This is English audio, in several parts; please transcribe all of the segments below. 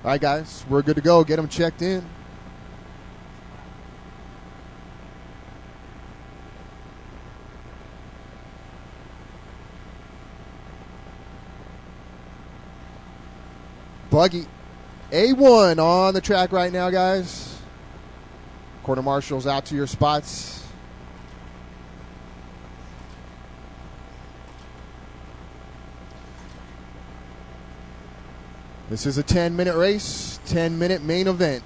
All right, guys, we're good to go. Get them checked in. Buggy, A1 on the track right now, guys. Quarter marshals out to your spots. This is a 10-minute race, 10-minute main event.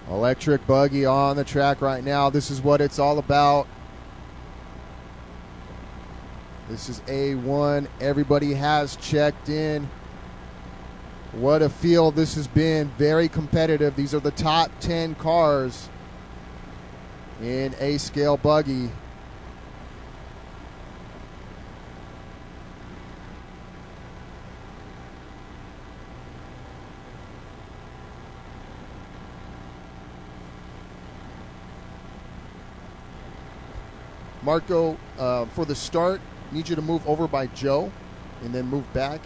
Electric Buggy on the track right now. This is what it's all about. This is A1. Everybody has checked in. What a field this has been. Very competitive. These are the top 10 cars in A-scale Buggy. Marco, for the start, need you to move over by Joe and then move back.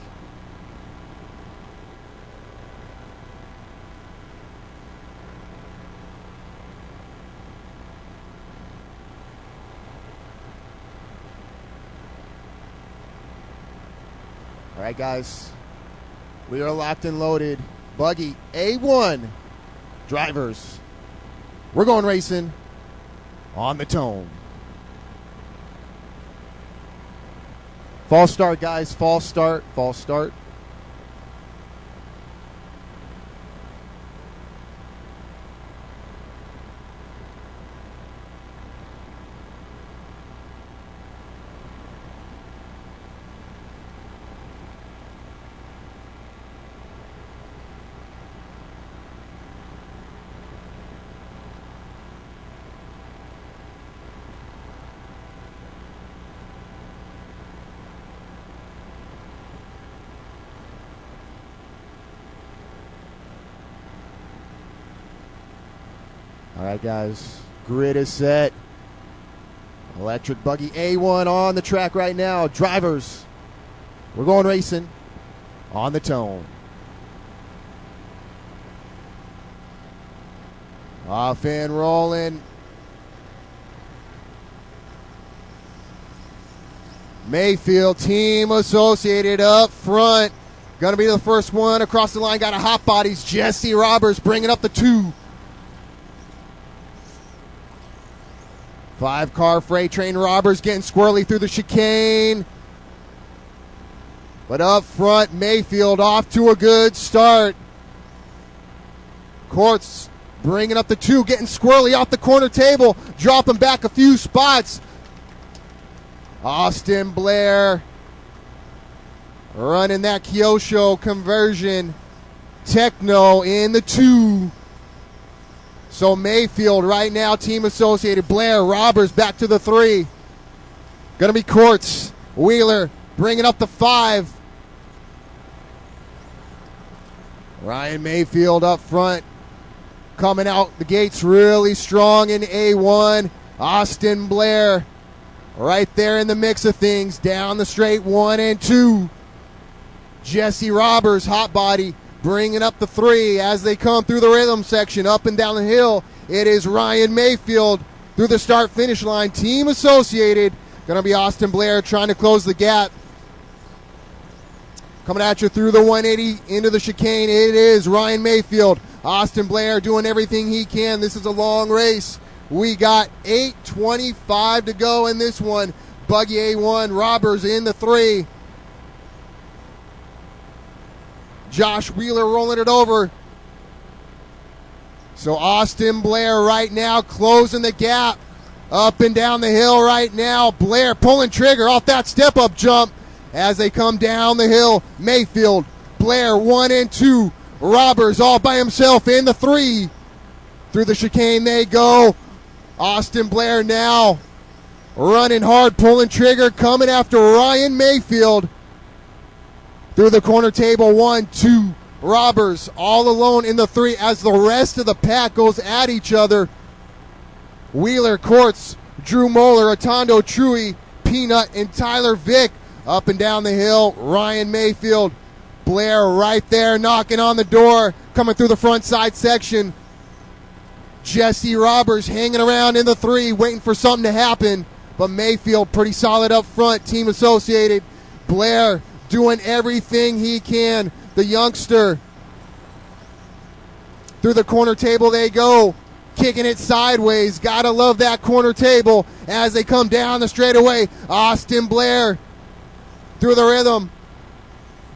All right, guys, we are locked and loaded. Buggy, A1, drivers. We're going racing on the tone. False start, guys. False start. False start. All right, guys, grid is set. Electric Buggy A1 on the track right now. Drivers, we're going racing on the tone. Off and rolling. Mayfield, team associated up front. Going to be the first one across the line. Got a hot bodies. Jesse Roberts bringing up the 2. 5-car freight train. Roberts getting squirrely through the chicane. But up front, Mayfield off to a good start. Courts bringing up the 2, getting squirrely off the corner table, dropping back a few spots. Austin Blair running that Kyosho conversion. Techno in the 2. So Mayfield right now, team associated. Blair, Roberts back to the 3. Going to be Courts. Wheeler bringing up the 5. Ryan Mayfield up front. Coming out the gates really strong in A1. Austin Blair right there in the mix of things. Down the straight, 1 and 2. Jesse Roberts, hot body, bringing up the 3 as they come through the rhythm section, up and down the hill. It is Ryan Mayfield through the start-finish line. Team Associated, going to be Austin Blair trying to close the gap. Coming at you through the 180 into the chicane, it is Ryan Mayfield. Austin Blair doing everything he can. This is a long race. We got 8:25 to go in this one. Buggy A1, Roberts in the 3. Josh Wheeler rolling it over. So Austin Blair right now closing the gap. Up and down the hill right now. Blair pulling trigger off that step-up jump as they come down the hill. Mayfield, Blair 1 and 2. Roberts all by himself in the 3. Through the chicane they go. Austin Blair now running hard, pulling trigger, coming after Ryan Mayfield. Through the corner table, 1, 2. Roberts all alone in the 3 as the rest of the pack goes at each other. Wheeler, Courts, Drew Moeller, Atondo, Truey, Peanut, and Tyler Vick up and down the hill. Ryan Mayfield, Blair right there knocking on the door, coming through the front side section. Jesse Roberts hanging around in the 3, waiting for something to happen. But Mayfield pretty solid up front, Team Associated. Blair doing everything he can. The youngster. Through the corner table they go. Kicking it sideways. Gotta love that corner table as they come down the straightaway. Austin Blair through the rhythm.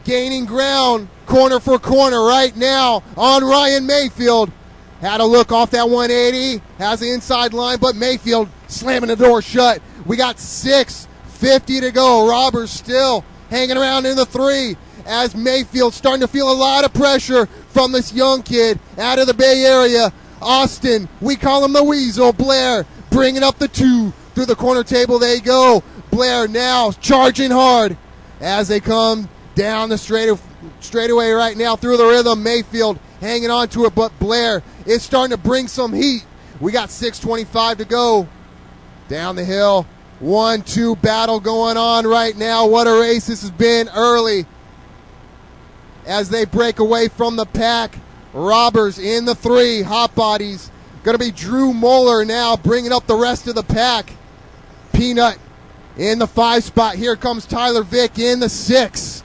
Gaining ground. Corner for corner right now on Ryan Mayfield. Had a look off that 180. Has the inside line, but Mayfield slamming the door shut. We got 6:50 to go. Roberts still hanging around in the 3 as Mayfield starting to feel a lot of pressure from this young kid out of the Bay Area. Austin, we call him the Weasel. Blair bringing up the 2. Through the corner table they go. Blair now charging hard as they come down the straightaway right now through the rhythm. Mayfield hanging on to it, but Blair is starting to bring some heat. We got 6:25 to go. Down the hill, 1-2 battle going on right now. What a race this has been early as they break away from the pack. Roberts in the 3, hot bodies. Going to be Drew Moeller now bringing up the rest of the pack. Peanut in the 5 spot. Here comes Tyler Vick in the 6.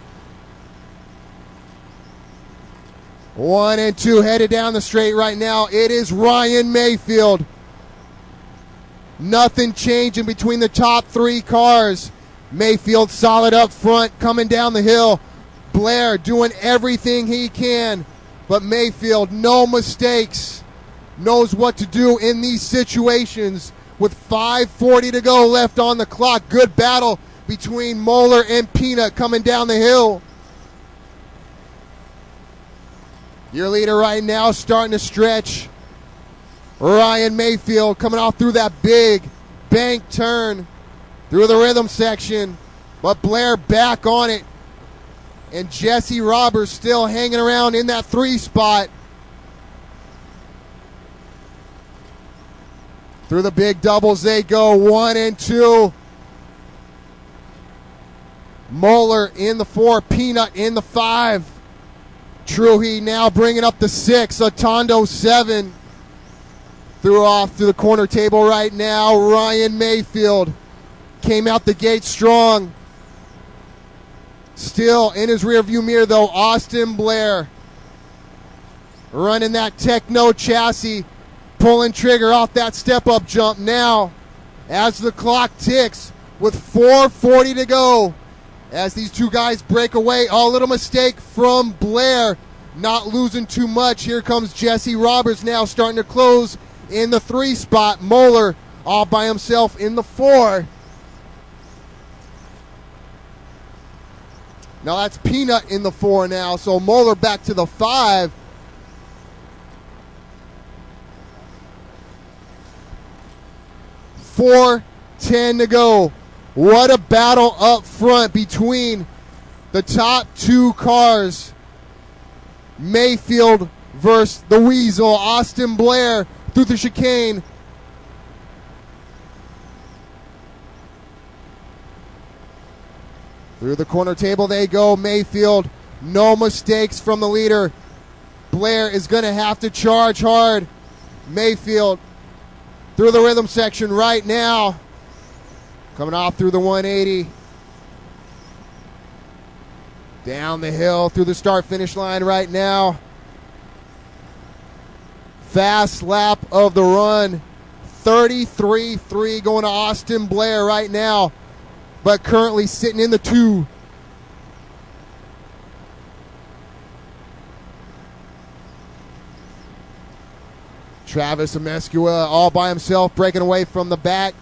1 and 2 headed down the straight right now. It is Ryan Mayfield. Nothing changing between the top 3 cars. Mayfield solid up front coming down the hill. Blair doing everything he can. But Mayfield, no mistakes. Knows what to do in these situations. With 5:40 to go left on the clock. Good battle between Moeller and Peanut coming down the hill. Your leader right now starting to stretch. Ryan Mayfield coming off through that big bank turn through the rhythm section. But Blair back on it. And Jesse Roberts still hanging around in that 3 spot. Through the big doubles they go, 1 and 2. Moeller in the 4, Peanut in the 5. Truhe now bringing up the 6, Atondo 7. Threw off to the corner table right now. Ryan Mayfield came out the gate strong. Still in his rearview mirror though, Austin Blair. Running that Techno chassis. Pulling trigger off that step-up jump now as the clock ticks with 4:40 to go. As these 2 guys break away, a little mistake from Blair. Not losing too much. Here comes Jesse Roberts now starting to close in the 3 spot. Moeller all by himself in the 4. Now that's Peanut in the 4 now. So Moeller back to the 5. $4:10 to go. What a battle up front between the top 2 cars. Mayfield versus the Weasel. Austin Blair through the chicane. Through the corner table they go. Mayfield, no mistakes from the leader. Blair is going to have to charge hard. Mayfield through the rhythm section right now. Coming off through the 180. Down the hill through the start-finish line right now. Fast lap of the run. 33.3 going to Austin Blair right now, but currently sitting in the 2. Travis Amescua all by himself, breaking away from the back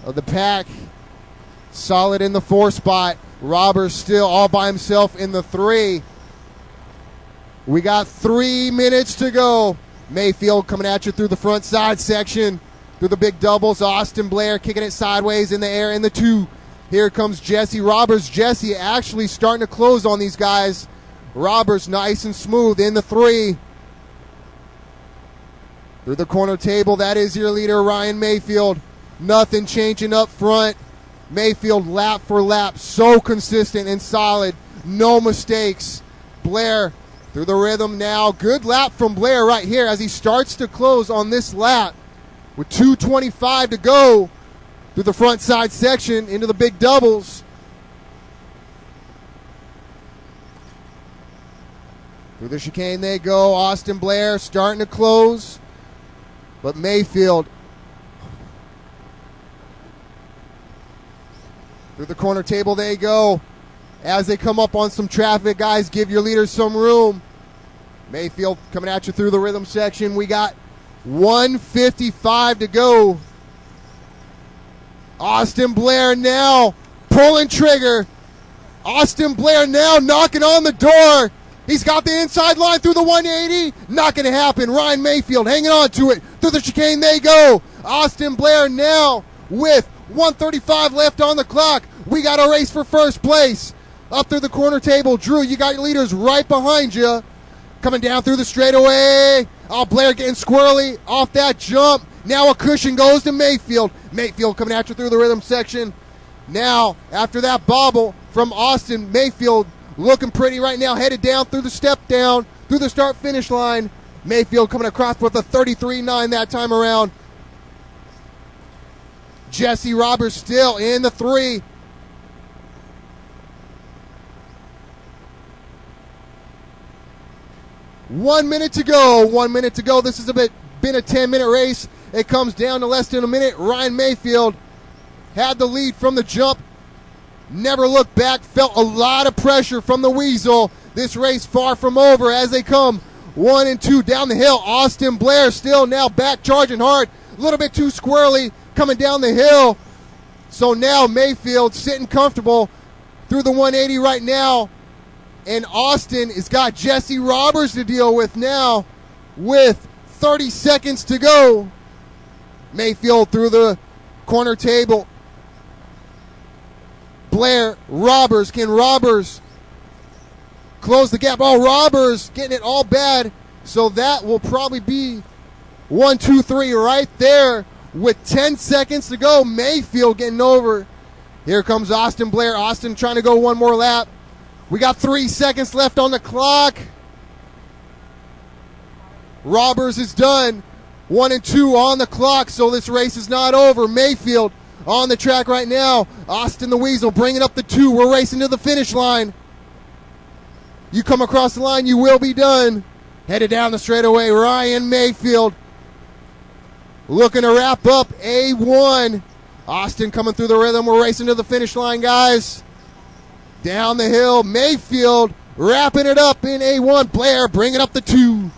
of the pack. Solid in the 4 spot. Roberts still all by himself in the 3. We got 3 minutes to go. Mayfield coming at you through the front side section, through the big doubles. Austin Blair kicking it sideways in the air in the 2. Here comes Jesse Roberts. Jesse actually starting to close on these guys. Roberts nice and smooth in the 3. Through the corner table, that is your leader, Ryan Mayfield. Nothing changing up front. Mayfield lap for lap, so consistent and solid. No mistakes. Blair through the rhythm now. Good lap from Blair right here as he starts to close on this lap with 2:25 to go through the front side section into the big doubles. Through the chicane they go. Austin Blair starting to close, but Mayfield through the corner table they go. As they come up on some traffic, guys, give your leaders some room. Mayfield coming at you through the rhythm section. We got 1:55 to go. Austin Blair now pulling trigger. Austin Blair now knocking on the door. He's got the inside line through the 180. Not going to happen. Ryan Mayfield hanging on to it. Through the chicane they go. Austin Blair now with 1:35 left on the clock. We got a race for first place. Up through the corner table. Drew, you got your leaders right behind you. Coming down through the straightaway. Oh, Blair getting squirrely off that jump. Now a cushion goes to Mayfield. Mayfield coming at you through the rhythm section. Now, after that bobble from Austin, Mayfield looking pretty right now. Headed down through the step down, through the start-finish line. Mayfield coming across with a 33.9 that time around. Jesse Roberts still in the 3. One minute to go. 1 minute to go. This has been a 10-minute race. It comes down to less than a minute. Ryan Mayfield had the lead from the jump. Never looked back. Felt a lot of pressure from the Weasel. This race far from over as they come 1 and 2 down the hill. Austin Blair still now back charging hard. A little bit too squirrely coming down the hill. So now Mayfield sitting comfortable through the 180 right now. And Austin has got Jesse Roberts to deal with now with 30 seconds to go. Mayfield through the corner table. Blair, Roberts. Can Roberts close the gap? Oh, Roberts getting it all bad. So that will probably be 1, 2, 3 right there with 10 seconds to go. Mayfield getting over. Here comes Austin Blair. Austin trying to go one more lap. We got 3 seconds left on the clock. Roberts is done. 1 and 2 on the clock, so this race is not over. Mayfield on the track right now. Austin the Weasel bringing up the 2. We're racing to the finish line. You come across the line, you will be done. Headed down the straightaway, Ryan Mayfield looking to wrap up A1. Austin coming through the rhythm. We're racing to the finish line, guys. Down the hill, Mayfield wrapping it up in A1. Blair bringing up the 2.